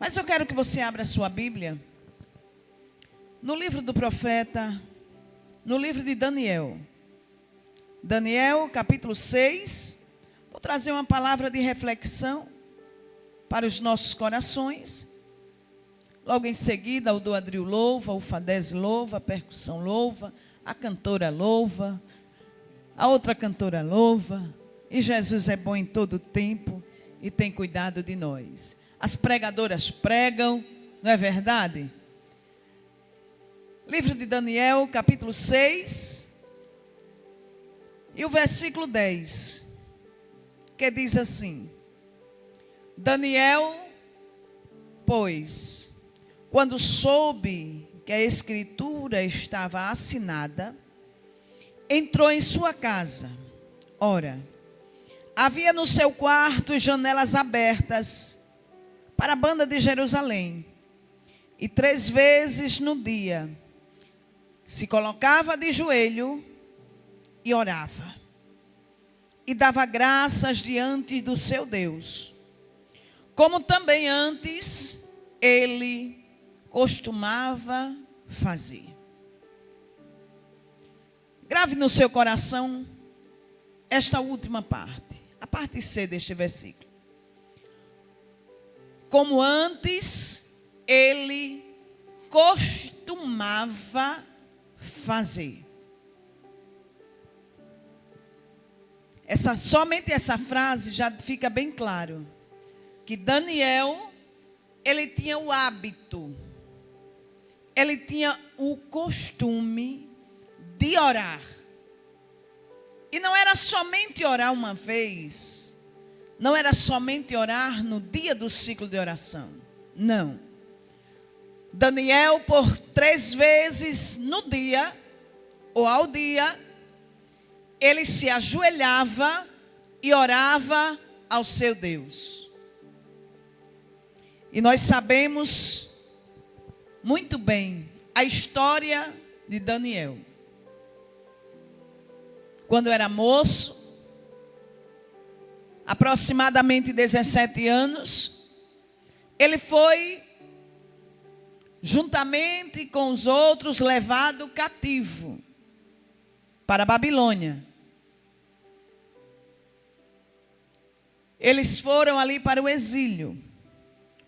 Mas eu quero que você abra a sua Bíblia no livro do profeta, no livro de Daniel. Daniel, capítulo 6. Vou trazer uma palavra de reflexão para os nossos corações. Logo em seguida, o Doadril louva, o Fadese louva, a percussão louva, a cantora louva, a outra cantora louva. E Jesus é bom em todo tempo e tem cuidado de nós. As pregadoras pregam, não é verdade? Livro de Daniel, capítulo 6, e o versículo 10, que diz assim: Daniel, pois, quando soube que a escritura estava assinada, entrou em sua casa. Ora, havia no seu quarto janelas abertas para a banda de Jerusalém, e 3 vezes no dia se colocava de joelho e orava, e dava graças diante do seu Deus, como também antes ele costumava fazer. Grave no seu coração esta última parte, a parte C deste versículo. Como antes ele costumava fazer. Somente essa frase já fica bem claro que Daniel, ele tinha o hábito, ele tinha o costume de orar. E não era somente orar uma vez, não era somente orar no dia do ciclo de oração, não. Daniel, por 3 vezes no dia, ou ao dia, ele se ajoelhava e orava ao seu Deus. E nós sabemos muito bem a história de Daniel. Quando era moço, aproximadamente 17 anos, ele foi, juntamente com os outros, levado cativo para a Babilônia. Eles foram ali para o exílio.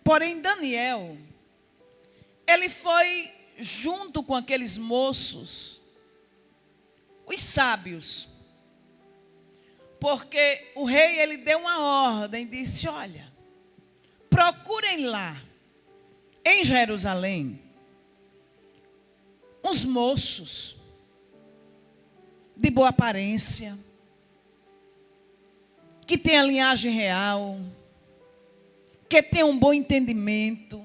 Porém, Daniel, ele foi junto com aqueles moços, os sábios, porque o rei, ele deu uma ordem, disse: olha, procurem lá, em Jerusalém, uns moços de boa aparência, que tenham linhagem real, que tenham um bom entendimento,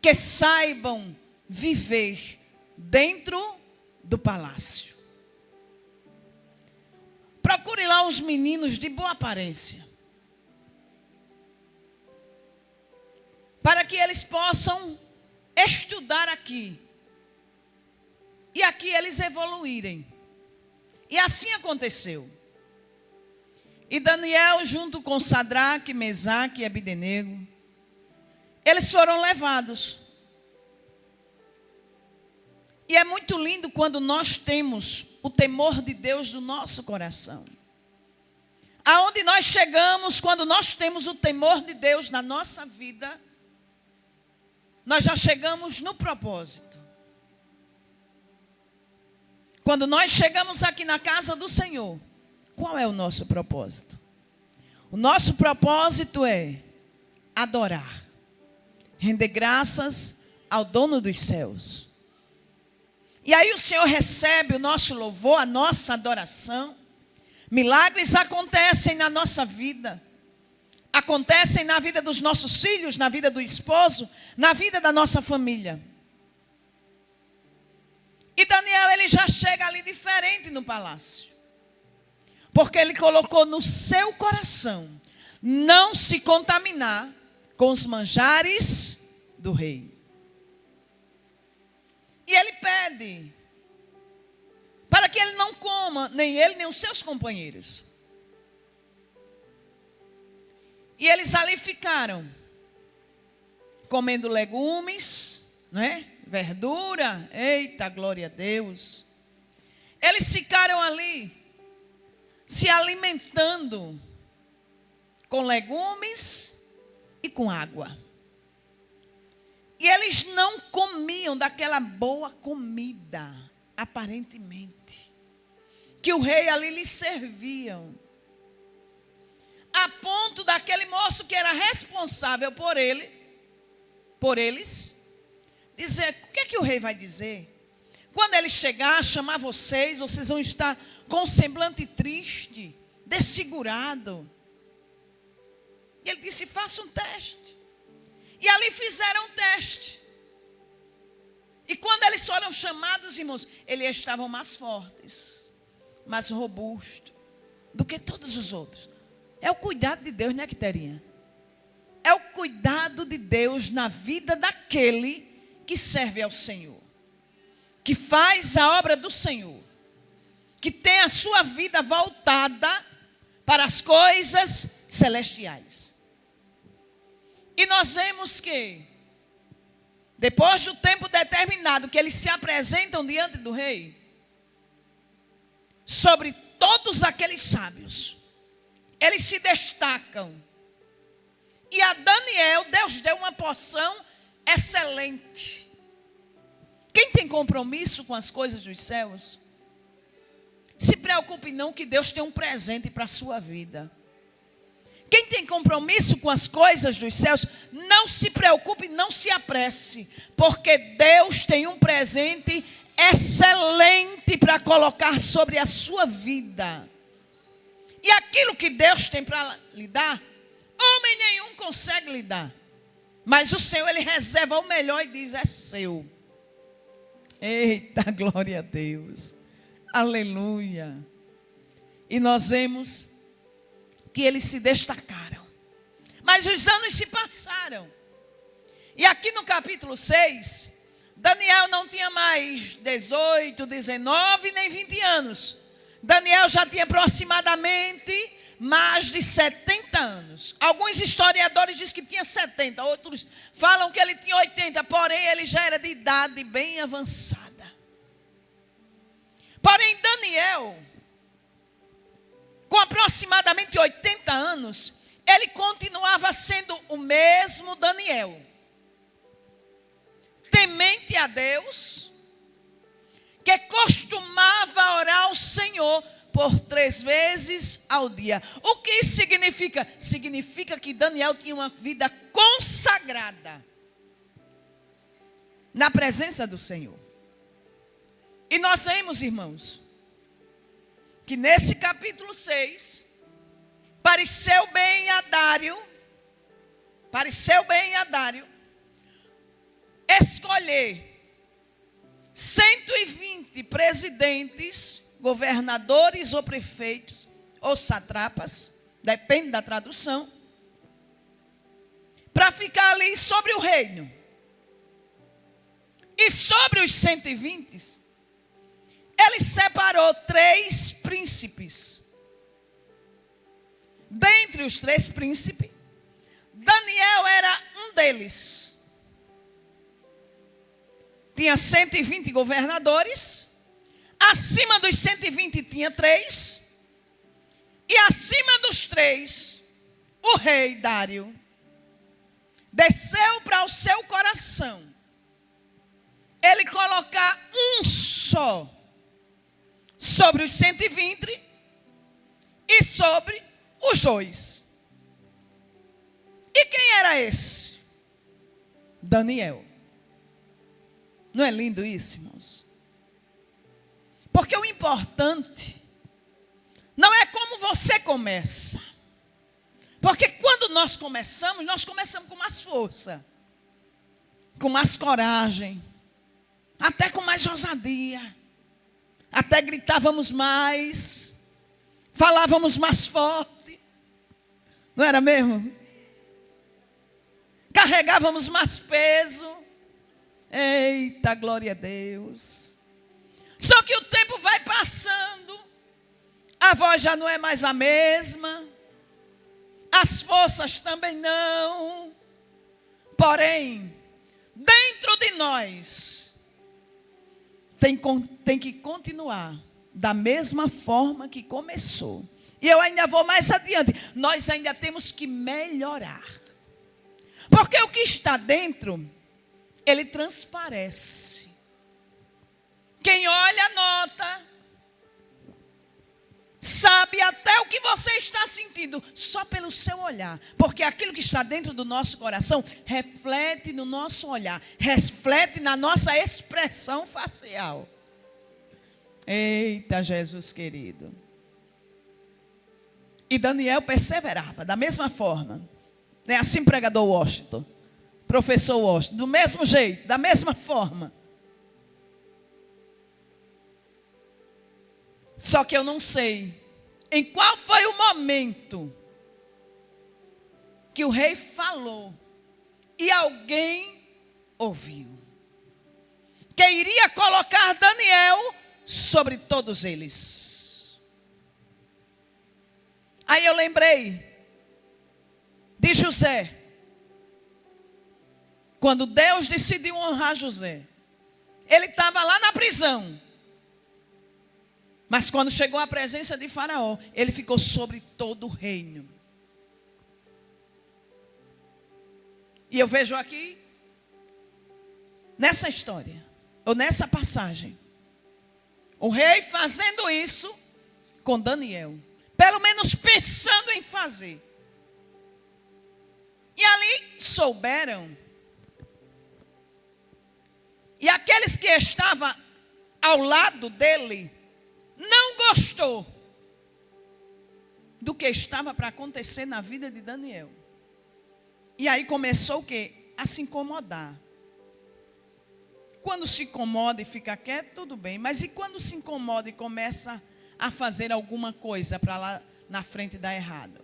que saibam viver dentro do palácio. Procure lá uns meninos de boa aparência, para que eles possam estudar aqui, e aqui eles evoluírem. E assim aconteceu. E Daniel, junto com Sadraque, Mesaque e Abdenego, eles foram levados. E é muito lindo quando nós temos o temor de Deus no nosso coração. Aonde nós chegamos, quando nós temos o temor de Deus na nossa vida, nós já chegamos no propósito. Quando nós chegamos aqui na casa do Senhor, qual é o nosso propósito? O nosso propósito é adorar, render graças ao dono dos céus. E aí o Senhor recebe o nosso louvor, a nossa adoração. Milagres acontecem na nossa vida. Acontecem na vida dos nossos filhos, na vida do esposo, na vida da nossa família. E Daniel, ele já chega ali diferente no palácio. Porque ele colocou no seu coração não se contaminar com os manjares do rei. E ele pede para que ele não coma, nem ele, nem os seus companheiros. E eles ali ficaram. comendo legumes, não é? Verdura. Eita, glória a Deus. Eles ficaram ali se alimentando com legumes e com água. E eles não comiam daquela boa comida, aparentemente, que o rei ali lhes serviam. A ponto daquele moço que era responsável por eles, dizer: o que é que o rei vai dizer? Quando ele chegar, chamar vocês vão estar com um semblante triste, desfigurado. E ele disse: faça um teste. E ali fizeram um teste. E quando eles foram chamados, irmãos, eles estavam mais fortes, mais robustos do que todos os outros. É o cuidado de Deus, né, Quiterinha? É o cuidado de Deus na vida daquele que serve ao Senhor, que faz a obra do Senhor, que tem a sua vida voltada para as coisas celestiais. E nós vemos que, depois do tempo determinado que eles se apresentam diante do rei, sobre todos aqueles sábios, eles se destacam. E a Daniel, Deus deu uma porção excelente. Quem tem compromisso com as coisas dos céus, se preocupe não, que Deus tem um presente para a sua vida. Quem tem compromisso com as coisas dos céus, não se preocupe, não se apresse, porque Deus tem um presente excelente para colocar sobre a sua vida. E aquilo que Deus tem para lhe dar, homem nenhum consegue lhe dar. Mas o Senhor, Ele reserva o melhor e diz: é seu. Eita, glória a Deus. Aleluia. E nós vemos que eles se destacaram. Mas os anos se passaram. E aqui no capítulo 6, Daniel não tinha mais 18, 19, nem 20 anos. Daniel já tinha aproximadamente mais de 70 anos. Alguns historiadores dizem que tinha 70, outros falam que ele tinha 80, porém ele já era de idade bem avançada. Porém, Daniel, com aproximadamente 80 anos, ele continuava sendo o mesmo Daniel, temente a Deus, que costumava orar ao Senhor por 3 vezes ao dia. O que isso significa? Significa que Daniel tinha uma vida consagrada na presença do Senhor. E nós vemos, irmãos, que nesse capítulo 6, pareceu bem a Dário escolher 120 presidentes, governadores ou prefeitos, ou satrapas, depende da tradução, para ficar ali sobre o reino. E sobre os 120, ele separou 3 príncipes. Dentre os 3 príncipes, Daniel era um deles. Tinha 120 governadores. Acima dos 120 tinha 3. E acima dos 3, o rei Dário desceu para o seu coração ele colocar um só sobre os 120 e sobre os 2. E quem era esse? Daniel. Não é lindo isso, irmãos? Porque o importante não é como você começa. Porque quando nós começamos com mais força, com mais coragem, até com mais ousadia. Até gritávamos mais, falávamos mais forte. Não era mesmo? Carregávamos mais peso. Eita, glória a Deus. Só que o tempo vai passando, a voz já não é mais a mesma, as forças também não. Porém, dentro de nós, tem que continuar da mesma forma que começou. E eu ainda vou mais adiante. Nós ainda temos que melhorar. Porque o que está dentro, ele transparece. Quem olha, nota. Sabe até o que você está sentindo, só pelo seu olhar. Porque aquilo que está dentro do nosso coração, reflete no nosso olhar. Reflete na nossa expressão facial. Eita, Jesus querido. E Daniel perseverava da mesma forma. É assim, pregador Washington, professor Washington, do mesmo jeito, da mesma forma. Só que eu não sei em qual foi o momento que o rei falou e alguém ouviu que iria colocar Daniel sobre todos eles. Aí eu lembrei de José. Quando Deus decidiu honrar José, ele estava lá na prisão. Mas quando chegou à presença de Faraó, ele ficou sobre todo o reino. E eu vejo aqui, nessa história, ou nessa passagem, o rei fazendo isso com Daniel. Pelo menos pensando em fazer. E ali souberam. E aqueles que estavam ao lado dele não gostou do que estava para acontecer na vida de Daniel. E aí começou o quê? A se incomodar. Quando se incomoda e fica quieto, tudo bem. Mas e quando se incomoda e começa a fazer alguma coisa para lá na frente dar errado?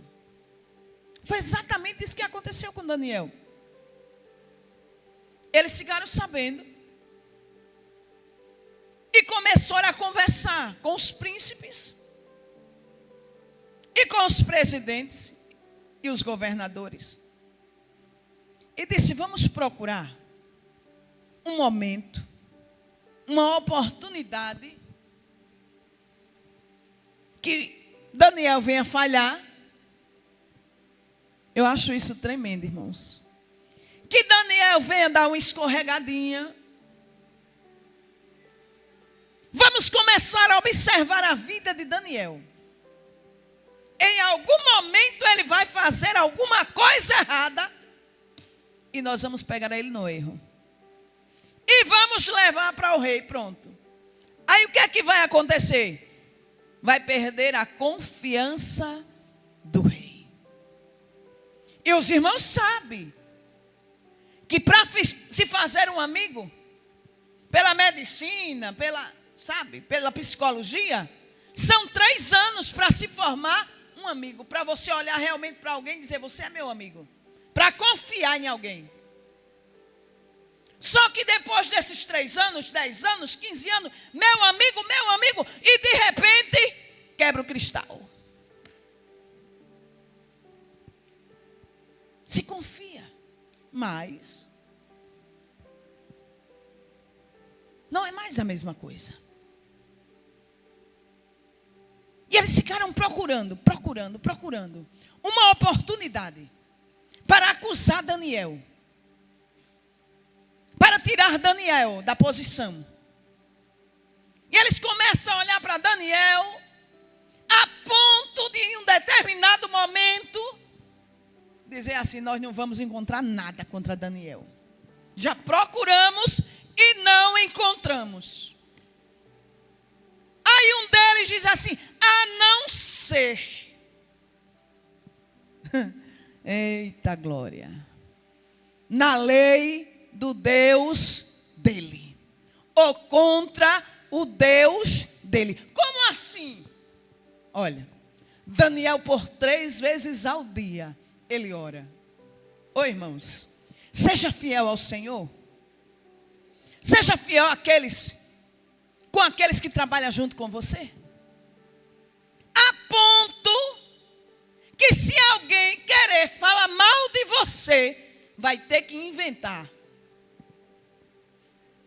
Foi exatamente isso que aconteceu com Daniel. Eles ficaram sabendo. E começaram a conversar com os príncipes. E com os presidentes. E os governadores. E disse, vamos procurar um momento. Uma oportunidade. Que Daniel venha falhar. Eu acho isso tremendo, irmãos. Que Daniel venha dar uma escorregadinha. Vamos começar a observar a vida de Daniel. Em algum momento ele vai fazer alguma coisa errada. E nós vamos pegar ele no erro. E vamos levar para o rei, pronto. Aí o que é que vai acontecer? Vai perder a confiança do rei. E os irmãos sabem que para se fazer um amigo, pela medicina, pela psicologia, são 3 anos para se formar um amigo. Para você olhar realmente para alguém e dizer, você é meu amigo. Para confiar em alguém. Só que depois desses 3 anos, 10 anos, 15 anos, meu amigo, e de repente, quebra o cristal. Se confia, mas não é mais a mesma coisa. E eles ficaram procurando uma oportunidade para acusar Daniel. Para tirar Daniel da posição. E eles começam a olhar para Daniel, a ponto de em um determinado momento, dizer assim, nós não vamos encontrar nada contra Daniel. Já procuramos e não encontramos. Aí um deles diz assim, a não ser. Eita glória. Na lei do Deus dele. Ou contra o Deus dele. Como assim? Olha, Daniel por 3 vezes ao dia, ele ora. Ô irmãos, seja fiel ao Senhor. Seja fiel com aqueles que trabalham junto com você. A ponto que se alguém querer falar mal de você, vai ter que inventar.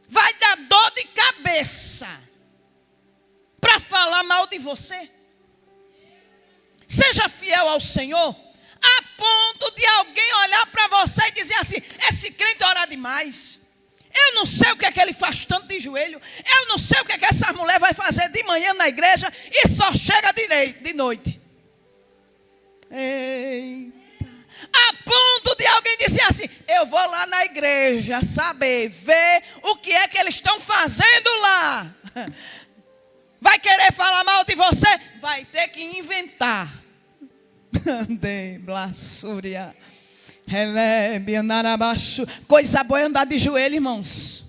Vai dar dor de cabeça para falar mal de você. Seja fiel ao Senhor, a ponto de alguém olhar para você e dizer assim: esse crente ora demais. Eu não sei o que é que ele faz tanto de joelho. Eu não sei o que é que essa mulher vai fazer de manhã na igreja e só chega de noite. Eita. A ponto de alguém dizer assim: eu vou lá na igreja saber, ver o que é que eles estão fazendo lá. Vai querer falar mal de você? Vai ter que inventar. De blassúria. Coisa boa é andar de joelho, irmãos.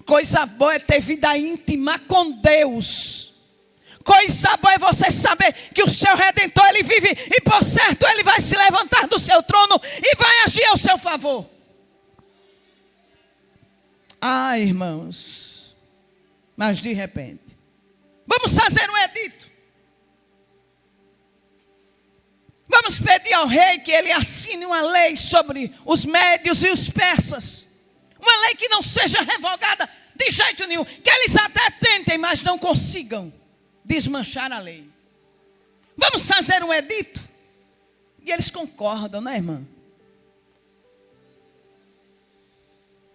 Coisa boa é ter vida íntima com Deus. Coisa boa é você saber que o seu Redentor, ele vive, e por certo ele vai se levantar do seu trono e vai agir ao seu favor. Ah, irmãos, mas de repente, vamos fazer um edito. Vamos pedir ao rei que ele assine uma lei sobre os médios e os persas. Uma lei que não seja revogada de jeito nenhum. Que eles até tentem, mas não consigam desmanchar a lei. Vamos fazer um edito. E eles concordam, né, irmã?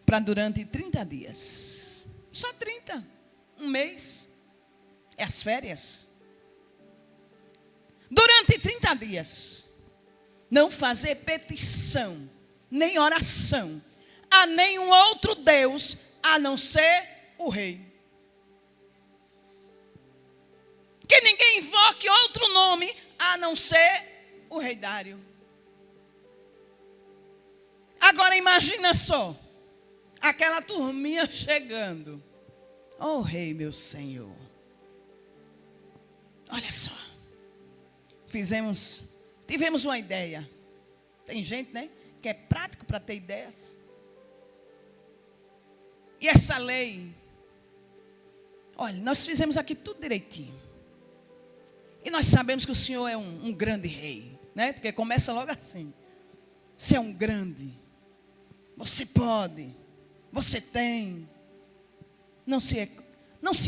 Para durante 30 dias. Só 30. Um mês. É as férias. Durante 30 dias, não fazer petição, nem oração, a nenhum outro Deus, a não ser o rei. Que ninguém invoque outro nome, a não ser o rei Dário. Agora imagina só, aquela turminha chegando. Oh rei, meu Senhor. Olha só. Tivemos uma ideia. Tem gente, né, que é prático para ter ideias. E essa lei, olha, nós fizemos aqui tudo direitinho. E nós sabemos que o Senhor é um grande rei, né? Porque começa logo assim. Você é um grande. Você pode. Você tem. Não se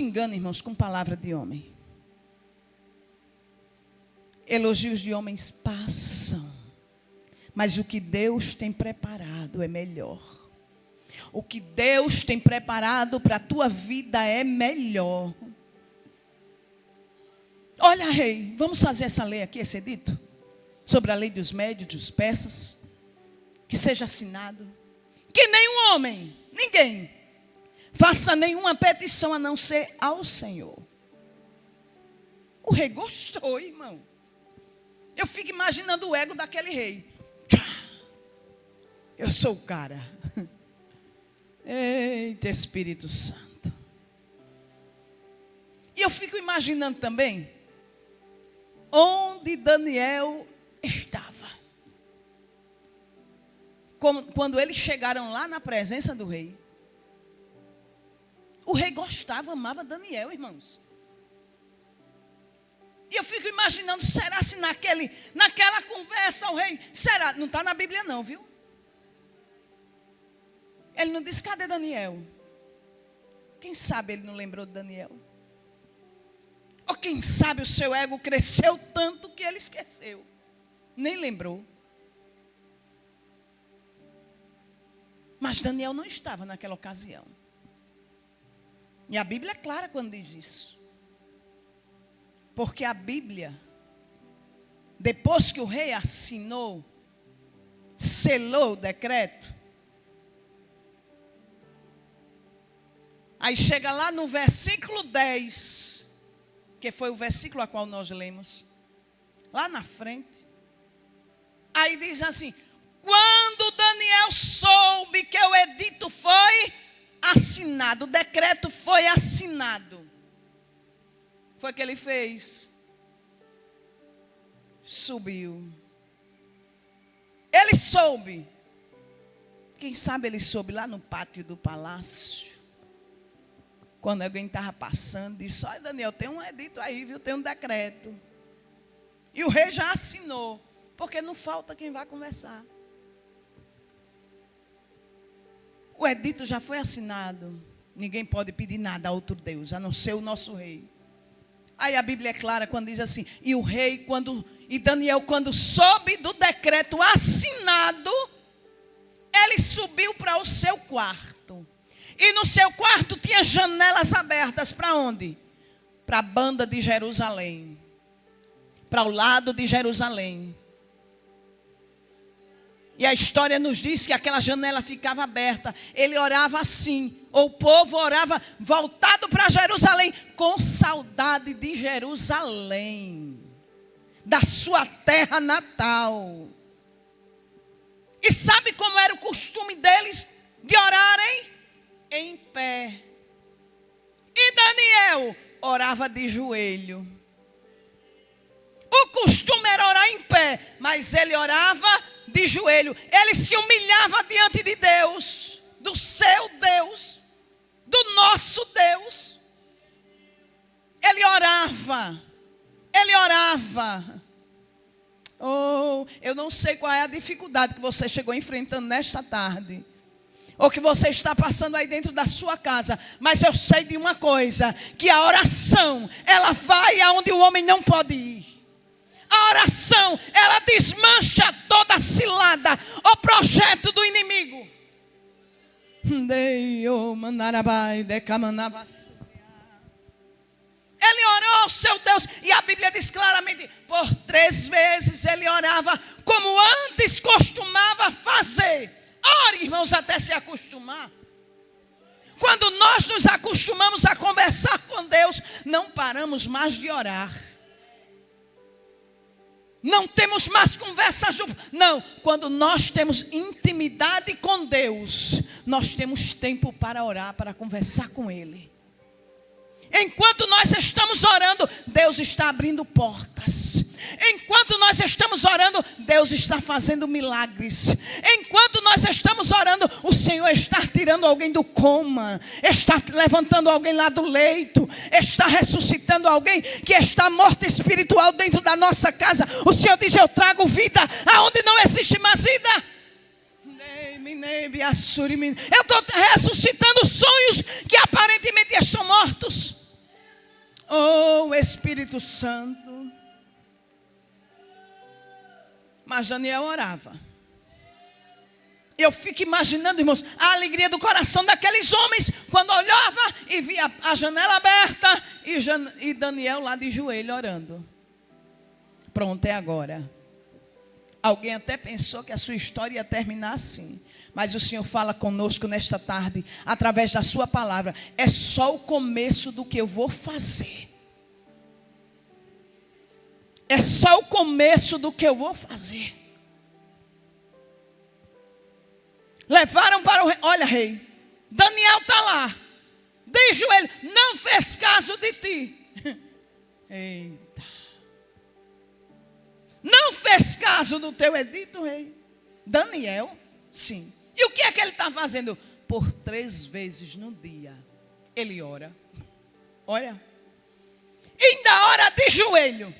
engane, irmãos, com palavra de homem. Elogios de homens passam, mas o que Deus tem preparado é melhor. O que Deus tem preparado para a tua vida é melhor. Olha, rei, vamos fazer essa lei aqui, esse edito, sobre a lei dos médios, dos persas, que seja assinado, que nenhum homem, ninguém, faça nenhuma petição a não ser ao Senhor. O rei gostou, irmão. Eu fico imaginando o ego daquele rei. Eu sou o cara. Eita, Espírito Santo. E eu fico imaginando também onde Daniel estava. Quando eles chegaram lá na presença do rei. O rei gostava, amava Daniel, irmãos. E eu fico imaginando, será se naquela conversa o rei, será? Não está na Bíblia não, viu? Ele não disse, cadê Daniel? Quem sabe ele não lembrou de Daniel? Ou quem sabe o seu ego cresceu tanto que ele esqueceu. Nem lembrou. Mas Daniel não estava naquela ocasião. E a Bíblia é clara quando diz isso. Porque a Bíblia, depois que o rei assinou, selou o decreto, aí chega lá no versículo 10, que foi o versículo a qual nós lemos, lá na frente, aí diz assim: quando Daniel soube que o edito foi assinado, o decreto foi assinado, foi o que ele fez. Subiu. Ele soube. Quem sabe ele soube lá no pátio do palácio. Quando alguém estava passando, disse: olha, Daniel, tem um edito aí, viu? Tem um decreto. E o rei já assinou. Porque não falta quem vá conversar. O edito já foi assinado. Ninguém pode pedir nada a outro Deus, a não ser o nosso rei. Aí a Bíblia é clara quando diz assim: e o rei, e Daniel, quando soube do decreto assinado, ele subiu para o seu quarto. E no seu quarto tinha janelas abertas para onde? Para a banda de Jerusalém. Para o lado de Jerusalém. E a história nos diz que aquela janela ficava aberta. Ele orava assim. O povo orava voltado para Jerusalém, com saudade de Jerusalém, da sua terra natal. E sabe como era o costume deles de orarem? Em pé. E Daniel orava de joelho. O costume era orar em pé, mas ele orava de joelho. Ele se humilhava diante de Deus, do seu Deus, do nosso Deus. Ele orava. Ele orava. Oh, eu não sei qual é a dificuldade que você chegou enfrentando nesta tarde, ou que você está passando aí dentro da sua casa. Mas eu sei de uma coisa, que a oração, ela vai aonde o homem não pode ir. A oração, ela desmancha toda a cilada, o projeto do inimigo. Ele orou ao seu Deus, e a Bíblia diz claramente, por 3 vezes ele orava, como antes costumava fazer. Ore, irmãos, até se acostumar. Quando nós nos acostumamos a conversar com Deus, não paramos mais de orar. Não temos mais conversas. Não, quando nós temos intimidade com Deus, nós temos tempo para orar, para conversar com Ele. Enquanto nós estamos orando, Deus está abrindo portas. Enquanto nós estamos orando, Deus está fazendo milagres. Enquanto nós estamos orando, o Senhor está tirando alguém do coma, está levantando alguém lá do leito, está ressuscitando alguém que está morto espiritual dentro da nossa casa. O Senhor diz: eu trago vida aonde não existe mais vida. Eu estou ressuscitando sonhos que aparentemente estão mortos. Oh, Espírito Santo. Mas Daniel orava. Eu fico imaginando, irmãos, a alegria do coração daqueles homens quando olhava e via a janela aberta e Daniel lá de joelho orando. Pronto, é agora. Alguém até pensou que a sua história ia terminar assim. Mas o Senhor fala conosco nesta tarde, através da sua palavra. É só o começo do que eu vou fazer. É só o começo do que eu vou fazer. Levaram para o rei. Olha, rei, Daniel está lá, de joelho, não fez caso de ti. Eita. Não fez caso do teu edito, rei? Daniel, sim. E o que é que ele está fazendo? Por 3 vezes no dia ele ora. Olha, ainda ora de joelho.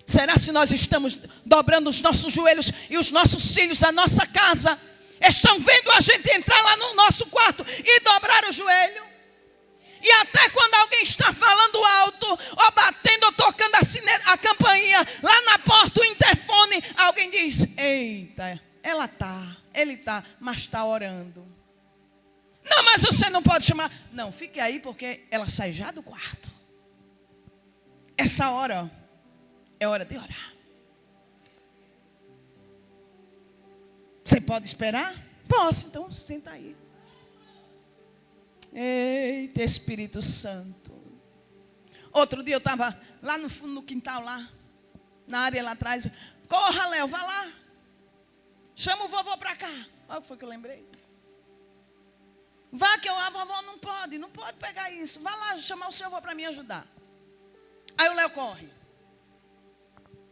Será se nós estamos dobrando os nossos joelhos e os nossos filhos, a nossa casa, estão vendo a gente entrar lá no nosso quarto e dobrar o joelho? E até quando alguém está falando alto, ou batendo, ou tocando a campainha, lá na porta, o interfone, alguém diz: eita, ele está, mas está orando. Não, mas você não pode chamar. Não, fique aí, porque ela sai já do quarto. Essa hora é hora de orar. Você pode esperar? Posso, então senta aí. Eita, Espírito Santo. Outro dia eu estava lá no fundo, no quintal lá, na área lá atrás. Corra, Léo, vá lá. Chama o vovô para cá. Olha o que foi que eu lembrei. Vá que a vovó não pode pegar isso. Vá lá chamar o seu avô para me ajudar. Aí o Léo corre.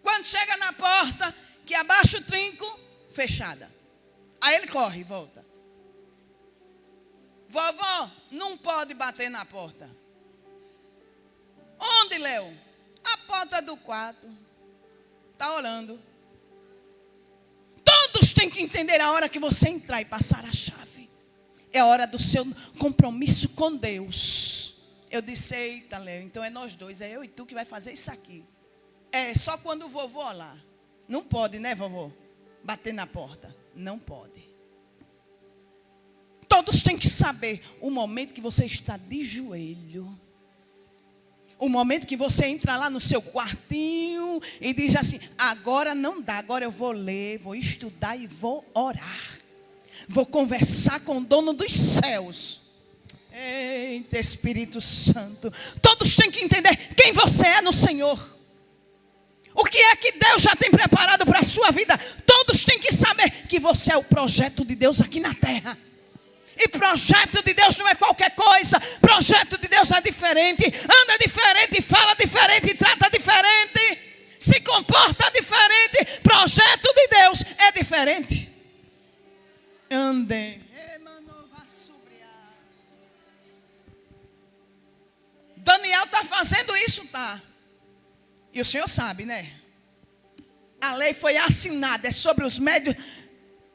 Quando chega na porta, que abaixa o trinco, fechada. Aí ele corre e volta. Vovó, não pode bater na porta. Onde, Léo? A porta do quarto. Está orando. Todos têm que entender a hora que você entrar e passar a chave. É a hora do seu compromisso com Deus. Eu disse, eita, Léo, então é nós dois, é eu e tu que vai fazer isso aqui. É só quando o vovô lá. Não pode, né, vovô? Bater na porta. Não pode. Todos têm que saber o momento que você está de joelho. O momento que você entra lá no seu quartinho e diz assim, agora não dá, agora eu vou ler, vou estudar e vou orar. Vou conversar com o dono dos céus. Eita, Espírito Santo. Todos têm que entender quem você é no Senhor. O que é que Deus já tem preparado para a sua vida? Todos têm que saber que você é o projeto de Deus aqui na terra. E projeto de Deus não é qualquer coisa. Projeto de Deus é diferente. Anda diferente, fala diferente, trata diferente. Se comporta diferente. Projeto de Deus é diferente. Ande. Daniel está fazendo isso, tá? E o senhor sabe, né? A lei foi assinada, é sobre os médios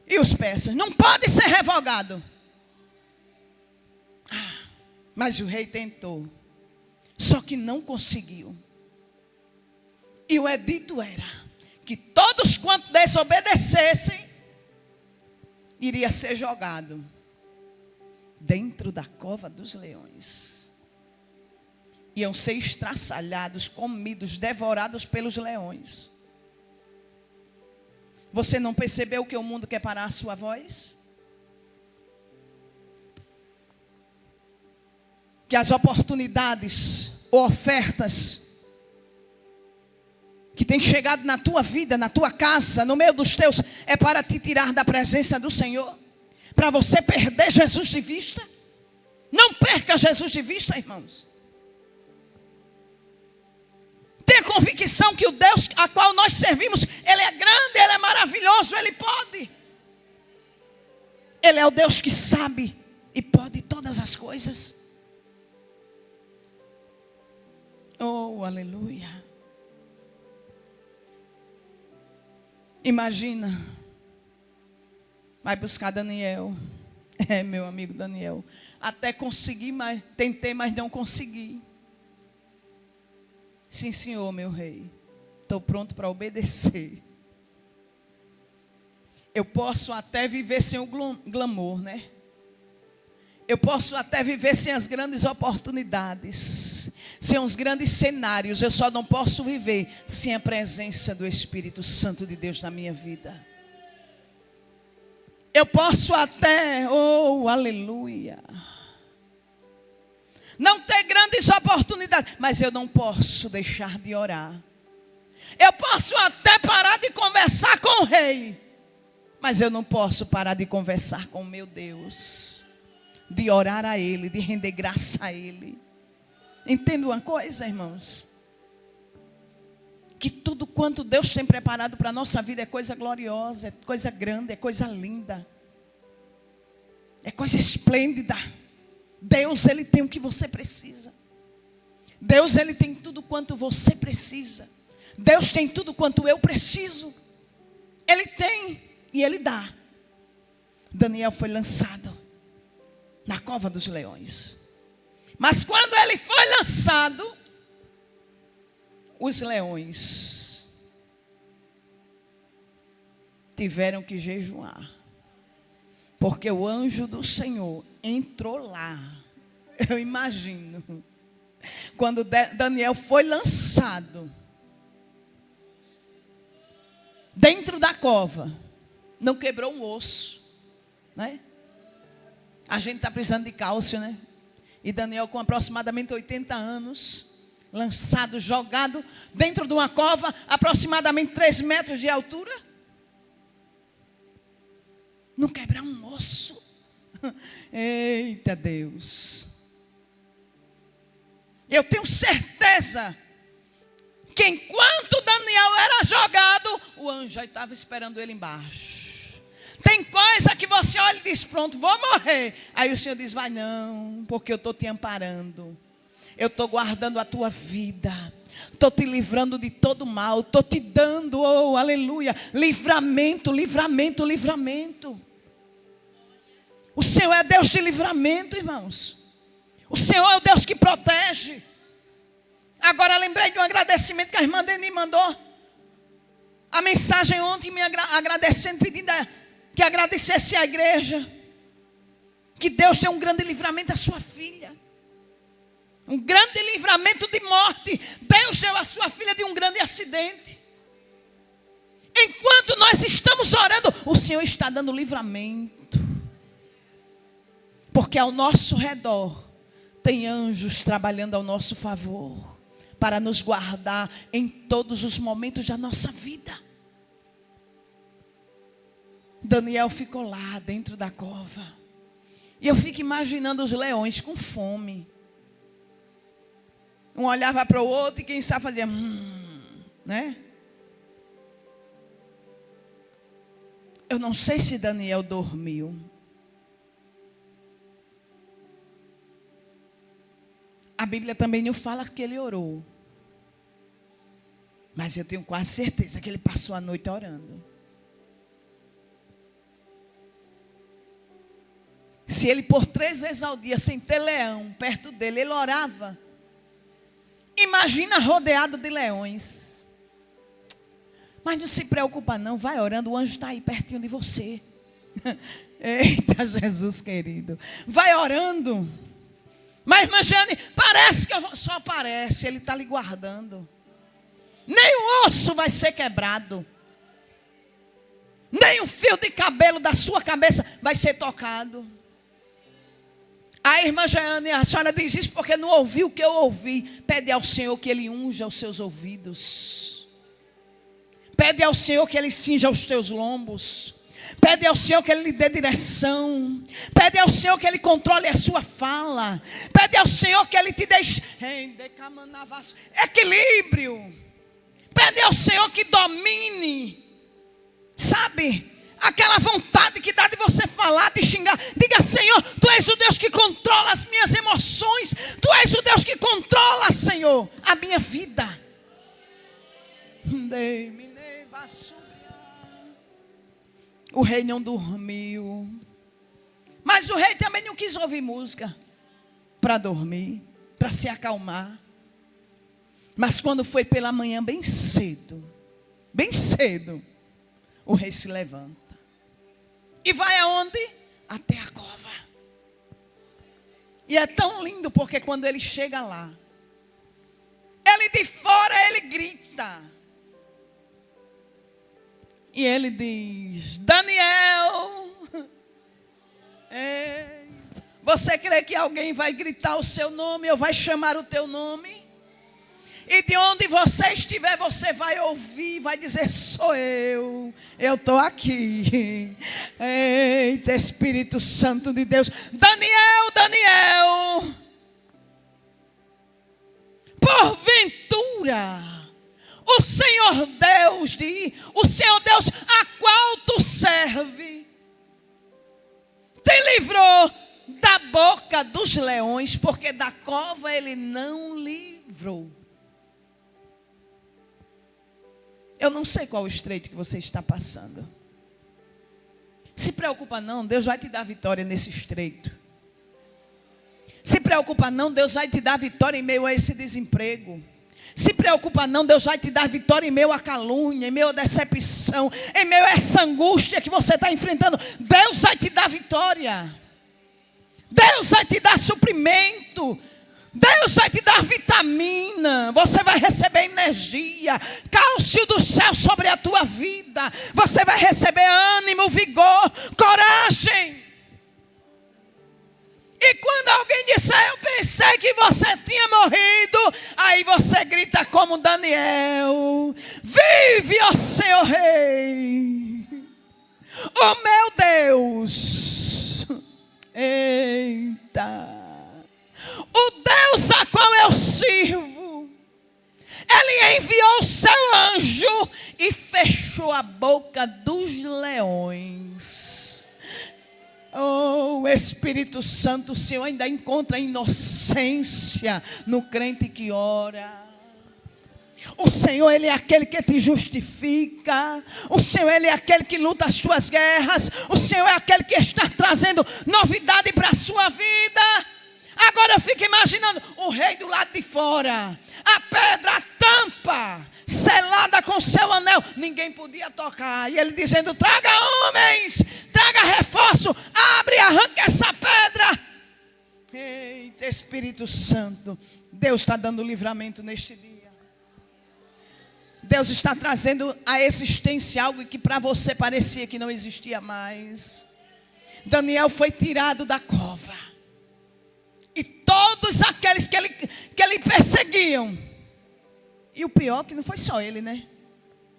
e os persas. Não pode ser revogado. Mas o rei tentou. Só que não conseguiu. E o edito era que todos quantos desobedecessem iria ser jogado dentro da cova dos leões. Iam ser estraçalhados, comidos, devorados pelos leões. Você não percebeu que o mundo quer parar a sua voz? Que as oportunidades ou ofertas que têm chegado na tua vida, na tua casa, no meio dos teus, é para te tirar da presença do Senhor, para você perder Jesus de vista. Não perca Jesus de vista, irmãos. Tenha convicção que o Deus a qual nós servimos, Ele é grande, Ele é maravilhoso, Ele pode. Ele é o Deus que sabe e pode todas as coisas. Oh, aleluia. Imagina. Vai buscar Daniel. É, meu amigo Daniel. Até consegui, mas tentei, mas não consegui. Sim, senhor, meu rei. Estou pronto para obedecer. Eu posso até viver sem o glamour, né? Eu posso até viver sem as grandes oportunidades, sem os grandes cenários. Eu só não posso viver sem a presença do Espírito Santo de Deus na minha vida. Eu posso até, oh, aleluia, não ter grandes oportunidades, mas eu não posso deixar de orar. Eu posso até parar de conversar com o rei, mas eu não posso parar de conversar com o meu Deus, de orar a Ele, de render graça a Ele. Entenda uma coisa, irmãos, que tudo quanto Deus tem preparado para a nossa vida é coisa gloriosa, é coisa grande, é coisa linda, é coisa esplêndida. Deus, Ele tem o que você precisa. Deus, Ele tem tudo quanto você precisa. Deus tem tudo quanto eu preciso. Ele tem e Ele dá. Daniel foi lançado na cova dos leões. Mas quando ele foi lançado, os leões tiveram que jejuar. Porque o anjo do Senhor entrou lá. Eu imagino. Quando Daniel foi lançado dentro da cova, não quebrou um osso, né? A gente está precisando de cálcio, né? E Daniel, com aproximadamente 80 anos, lançado, jogado dentro de uma cova, aproximadamente 3 metros de altura, não quebrar um osso. Eita Deus. Eu tenho certeza que enquanto Daniel era jogado, o anjo já estava esperando ele embaixo. Tem coisa que você olha e diz, pronto, vou morrer. Aí o Senhor diz, vai não, porque eu estou te amparando. Eu estou guardando a tua vida. estou te livrando de todo mal, estou te dando, oh, aleluia, livramento, livramento, livramento. O Senhor é Deus de livramento, irmãos. O Senhor é o Deus que protege. Agora lembrei de um agradecimento que a irmã Deni mandou. A mensagem ontem me agradecendo, pedindo que agradecesse à igreja. Que Deus deu um grande livramento à sua filha. Um grande livramento de morte. Deus deu à sua filha de um grande acidente. Enquanto nós estamos orando, o Senhor está dando livramento. Porque ao nosso redor tem anjos trabalhando ao nosso favor, para nos guardar em todos os momentos da nossa vida. Daniel ficou lá dentro da cova. E eu fico imaginando os leões com fome. Um olhava para o outro e quem sabe fazia, né? Eu não sei se Daniel dormiu. A Bíblia também não fala que ele orou. Mas eu tenho quase certeza que ele passou a noite orando. Se ele por 3 vezes ao dia, sem ter leão perto dele, ele orava. Imagina rodeado de leões. Mas não se preocupa não, vai orando, o anjo está aí pertinho de você. Eita Jesus querido. Vai orando. Mas irmã Jane, parece que só parece, ele está lhe guardando. Nem o osso vai ser quebrado. Nem um fio de cabelo da sua cabeça vai ser tocado. A irmã Jane, a senhora diz isso porque não ouviu o que eu ouvi. Pede ao Senhor que Ele unja os seus ouvidos. Pede ao Senhor que Ele cinja os teus lombos. Pede ao Senhor que Ele lhe dê direção. Pede ao Senhor que Ele controle a sua fala. Pede ao Senhor que Ele te deixe equilíbrio. Pede ao Senhor que domine. Sabe? Aquela vontade que dá de você falar, de xingar. Diga, Senhor, Tu és o Deus que controla as minhas emoções. Tu és o Deus que controla, Senhor, a minha vida. O rei não dormiu. Mas o rei também não quis ouvir música para dormir, para se acalmar. Mas quando foi pela manhã bem cedo, o rei se levanta. E vai aonde? Até a cova. E é tão lindo porque quando ele chega lá, ele de fora, ele grita. E ele diz, Daniel, você crê que alguém vai gritar o seu nome ou vai chamar o teu nome? E de onde você estiver, você vai ouvir, vai dizer, sou eu estou aqui. Eita, Espírito Santo de Deus. Daniel, Daniel, porventura, o Senhor Deus a qual tu serve, te livrou da boca dos leões, porque da cova ele não livrou. Eu não sei qual o estreito que você está passando. Se preocupa não, Deus vai te dar vitória nesse estreito. Se preocupa não, Deus vai te dar vitória em meio a esse desemprego. Se preocupa não, Deus vai te dar vitória em meio à calúnia, em meio à decepção, em meio a essa angústia que você está enfrentando. Deus vai te dar vitória. Deus vai te dar suprimento. Deus vai te dar vitamina. Você vai receber energia, cálcio do céu sobre a tua vida. Você vai receber ânimo, vigor, coragem. E quando alguém disser, eu pensei que você tinha morrido, aí você grita como Daniel, vive, ó Senhor Rei, ó meu Deus. Eita. O Deus a qual eu sirvo, Ele enviou o seu anjo e fechou a boca dos leões. Oh, Espírito Santo, o Senhor ainda encontra inocência no crente que ora. O Senhor, Ele é aquele que te justifica. O Senhor, Ele é aquele que luta as tuas guerras. O Senhor é aquele que está trazendo novidade para a sua vida. Agora eu fico imaginando o rei do lado de fora, a pedra, a tampa, selada com seu anel, ninguém podia tocar. E ele dizendo: traga homens, traga reforço, abre e arranca essa pedra. Eita, Espírito Santo, Deus está dando livramento neste dia. Deus está trazendo à existência algo que para você parecia que não existia mais. Daniel foi tirado da cova. E todos aqueles que ele perseguiam. E o pior que não foi só ele, né?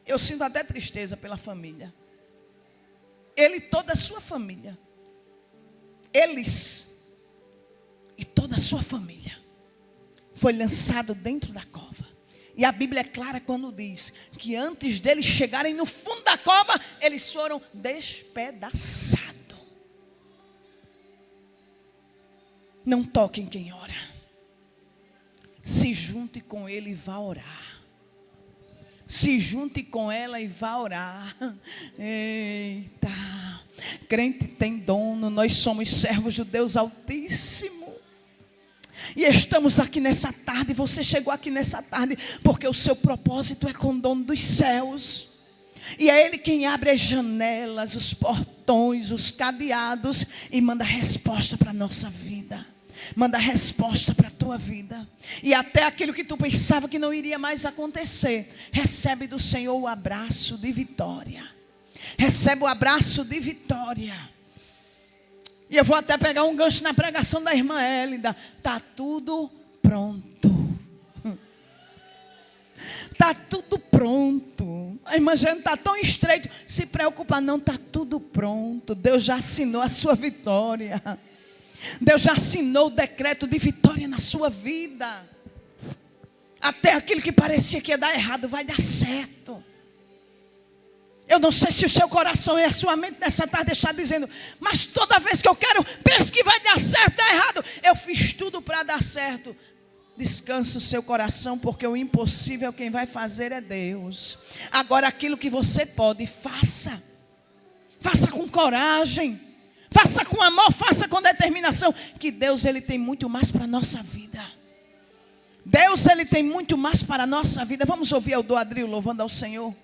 Eu sinto até tristeza pela família. Ele e toda a sua família. Eles e toda a sua família foi lançado dentro da cova. E a Bíblia é clara quando diz que antes deles chegarem no fundo da cova, eles foram despedaçados. Não toque em quem ora. Se junte com ele e vá orar. Se junte com ela e vá orar. Eita. Crente tem dono. Nós somos servos do Deus Altíssimo. E estamos aqui nessa tarde. Você chegou aqui nessa tarde porque o seu propósito é com o dono dos céus. E é Ele quem abre as janelas, os portões, os cadeados e manda resposta para a nossa vida. Manda resposta para a tua vida. E até aquilo que tu pensava que não iria mais acontecer, recebe do Senhor o abraço de vitória. Recebe o abraço de vitória. E eu vou até pegar um gancho na pregação da irmã Hélida. Está tudo pronto. Está tudo pronto. A irmã Jane está tão estreito. Se preocupa não, está tudo pronto. Deus já assinou a sua vitória. Deus já assinou o decreto de vitória na sua vida. Até aquilo que parecia que ia dar errado vai dar certo. Eu não sei se o seu coração e a sua mente nessa tarde está dizendo: mas toda vez que eu quero, penso que vai dar certo, dá errado. Eu fiz tudo para dar certo. Descanse o seu coração, porque o impossível quem vai fazer é Deus. Agora aquilo que você pode, faça. Faça com coragem. Faça com amor, faça com determinação. Que Deus, Ele tem muito mais para a nossa vida. Deus, Ele tem muito mais para a nossa vida. Vamos ouvir Eldo Adril louvando ao Senhor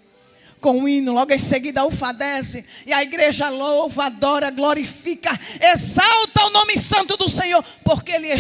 com um hino, logo em seguida a ufadese. E a igreja louva, adora, glorifica, exalta o nome santo do Senhor, porque Ele está